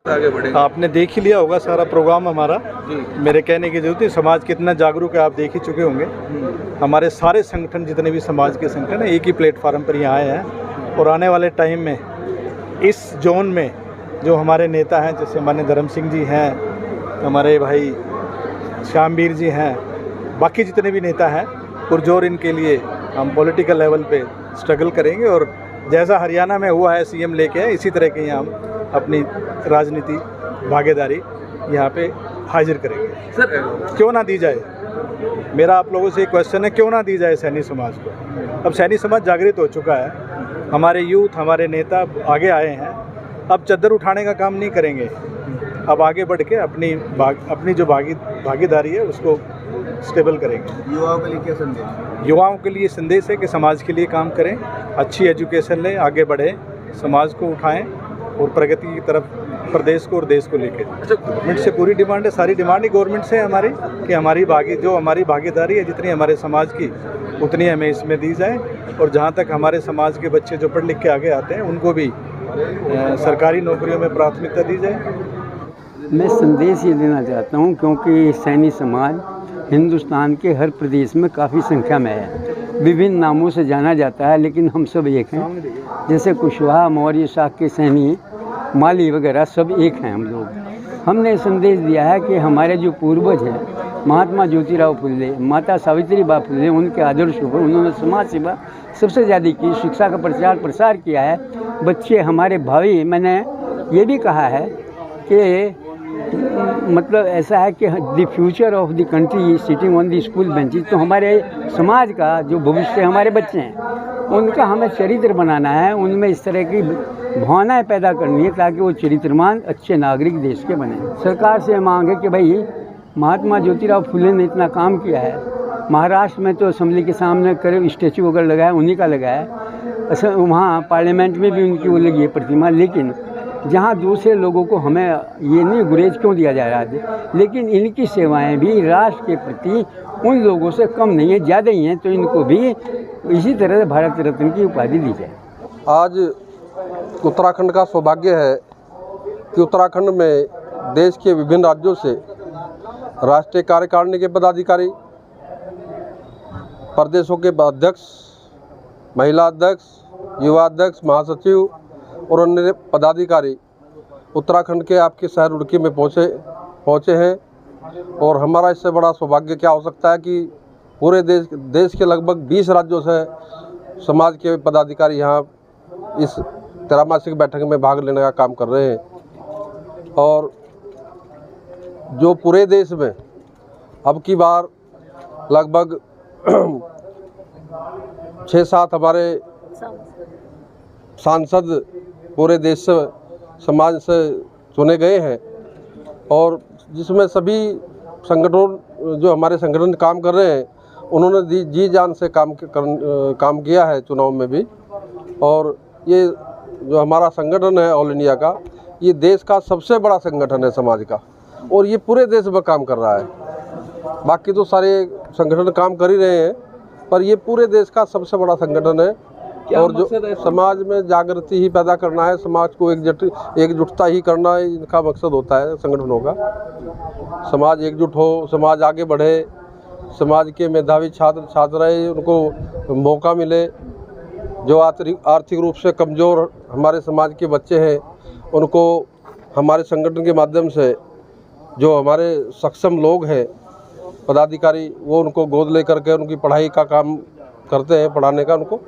आगे बढ़े। आपने देख ही लिया होगा सारा प्रोग्राम हमारा। मेरे कहने की जरूरत है, समाज कितना जागरूक है आप देख ही चुके होंगे। हमारे सारे संगठन, जितने भी समाज के संगठन हैं, एक ही प्लेटफार्म पर यहाँ आए हैं। और आने वाले टाइम में इस जोन में जो हमारे नेता हैं, जैसे माननीय धर्म सिंह जी हैं, हमारे भाई श्यामवीर जी हैं, बाकी जितने भी नेता हैं, पुरजोर इनके लिए हम पॉलिटिकल लेवल पे स्ट्रगल करेंगे। और जैसा हरियाणा में हुआ है सीएम लेके आए, इसी तरह के यहाँ हम अपनी राजनीति भागीदारी यहाँ पे हाजिर करेंगे। सर क्यों ना दी जाए, मेरा आप लोगों से एक क्वेश्चन है, क्यों ना दी जाए सैनी समाज को। अब सैनी समाज जागृत हो चुका है, हमारे यूथ, हमारे नेता आगे आए हैं। अब चद्दर उठाने का काम नहीं करेंगे, अब आगे बढ़ के अपनी जो भागीदारी है उसको स्टेबल करेंगे। युवाओं के लिए क्या संदेश? युवाओं के लिए संदेश है कि समाज के लिए काम करें, अच्छी एजुकेशन लें, आगे बढ़ें, समाज को उठाएं और प्रगति की तरफ प्रदेश को और देश को लेकर। अच्छा, गवर्नमेंट से पूरी डिमांड है, सारी डिमांड ही गवर्नमेंट से है हमारी, कि हमारी भागीदारी है जितनी हमारे समाज की, उतनी हमें इसमें दी जाए। और जहाँ तक हमारे समाज के बच्चे जो पढ़ लिख के आगे आते हैं, उनको भी सरकारी नौकरियों में प्राथमिकता दी जाए। मैं संदेश ये देना चाहता हूँ, क्योंकि सैनी समाज हिंदुस्तान के हर प्रदेश में काफ़ी संख्या में है, विभिन्न नामों से जाना जाता है, लेकिन हम सब एक हैं। जैसे कुशवाहा, मौर्य शाख के सैनी, माली वगैरह सब एक हैं हम लोग। हमने संदेश दिया है कि हमारे जो पूर्वज हैं, महात्मा ज्योतिराव फुले, माता सावित्रीबाई फुले, उनके आदर्शों पर उन्होंने समाज सेवा सबसे ज़्यादा की, शिक्षा का प्रचार प्रसार किया है। बच्चे हमारे भावी, मैंने ये भी कहा है कि मतलब ऐसा है कि the future of the country sitting on the school benches. तो हमारे समाज का जो भविष्य हमारे बच्चे हैं, उनका हमें चरित्र बनाना है, उनमें इस तरह की भावनाएं पैदा करनी है ताकि वो चरित्रमान अच्छे नागरिक देश के बने। सरकार से मांग है कि भाई महात्मा ज्योतिराव फुले ने इतना काम किया है, महाराष्ट्र में तो असेंबली के सामने करीब स्टैचू वगैरह लगाया, उन्हीं का लगाया। अच्छा, वहाँ पार्लियामेंट में भी उनकी वो लगी है प्रतिमा। लेकिन जहाँ दूसरे लोगों को हमें ये नहीं गुरेज क्यों दिया जा रहा है, लेकिन इनकी सेवाएं भी राष्ट्र के प्रति उन लोगों से कम नहीं है, ज़्यादा ही हैं। तो इनको भी इसी तरह से भारत रत्न की उपाधि दी जाए। आज उत्तराखंड का सौभाग्य है कि उत्तराखंड में देश के विभिन्न राज्यों से राष्ट्रीय कार्यकारिणी के पदाधिकारी, प्रदेशों के अध्यक्ष, महिला अध्यक्ष, युवा अध्यक्ष, महासचिव और अन्य पदाधिकारी उत्तराखंड के आपके शहर रुड़की में पहुँचे हैं। और हमारा इससे बड़ा सौभाग्य क्या हो सकता है कि पूरे देश के लगभग 20 राज्यों से समाज के पदाधिकारी यहाँ इस त्रैमासिक बैठक में भाग लेने का काम कर रहे हैं। और जो पूरे देश में अब की बार लगभग 6-7 हमारे सांसद पूरे देश से, समाज से चुने गए हैं, और जिसमें सभी संगठनों, जो हमारे संगठन काम कर रहे हैं, उन्होंने जी जान से काम किया है चुनाव में भी। और ये जो हमारा संगठन है ऑल इंडिया का, ये देश का सबसे बड़ा संगठन है समाज का, और ये पूरे देश में काम कर रहा है। बाकी तो सारे संगठन काम कर ही रहे हैं, पर ये पूरे देश का सबसे बड़ा संगठन है। और जो समाज में जागृति ही पैदा करना है, समाज को एकजुटता ही करना इनका मकसद होता है संगठनों का। समाज एकजुट हो, समाज आगे बढ़े, समाज के मेधावी छात्र छात्राएं उनको मौका मिले, जो आर्थिक रूप से कमज़ोर हमारे समाज के बच्चे हैं, उनको हमारे संगठन के माध्यम से जो हमारे सक्षम लोग हैं पदाधिकारी, वो उनको गोद लेकर के उनकी पढ़ाई का काम करते हैं, पढ़ाने का उनको।